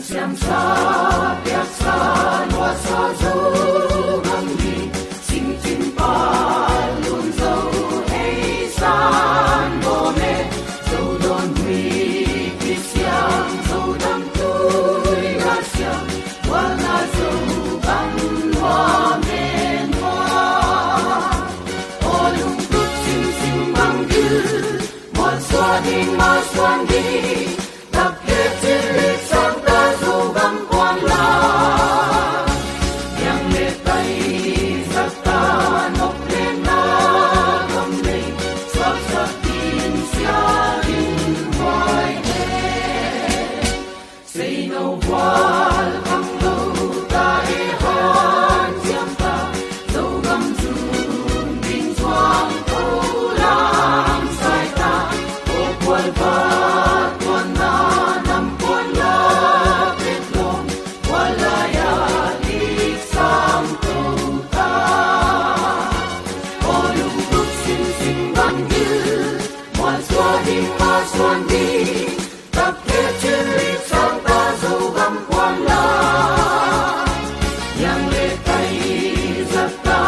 Siam sa piak sa lua sa zo hang hi sing chin pa lun zo hey san bo me zo don hui ki siam zo dam tui ra siam wa na zo bang wa men wa o lung kut sing sing bang gu mo swa ding ma swan ding tập kết trên lịch sang ta dù băng quan la yang lệ tay giặc ta nộp lên na gầm lên sắc sắc tin xia in hoài nè xây nâu voal khăng lâu ta e han chiam ta dâu gầm dùn bin choang câu lang sai ta ô quay va xuân đi tập kết trên lịch sang ta dâu găm quan la yang lệ tay giặc ta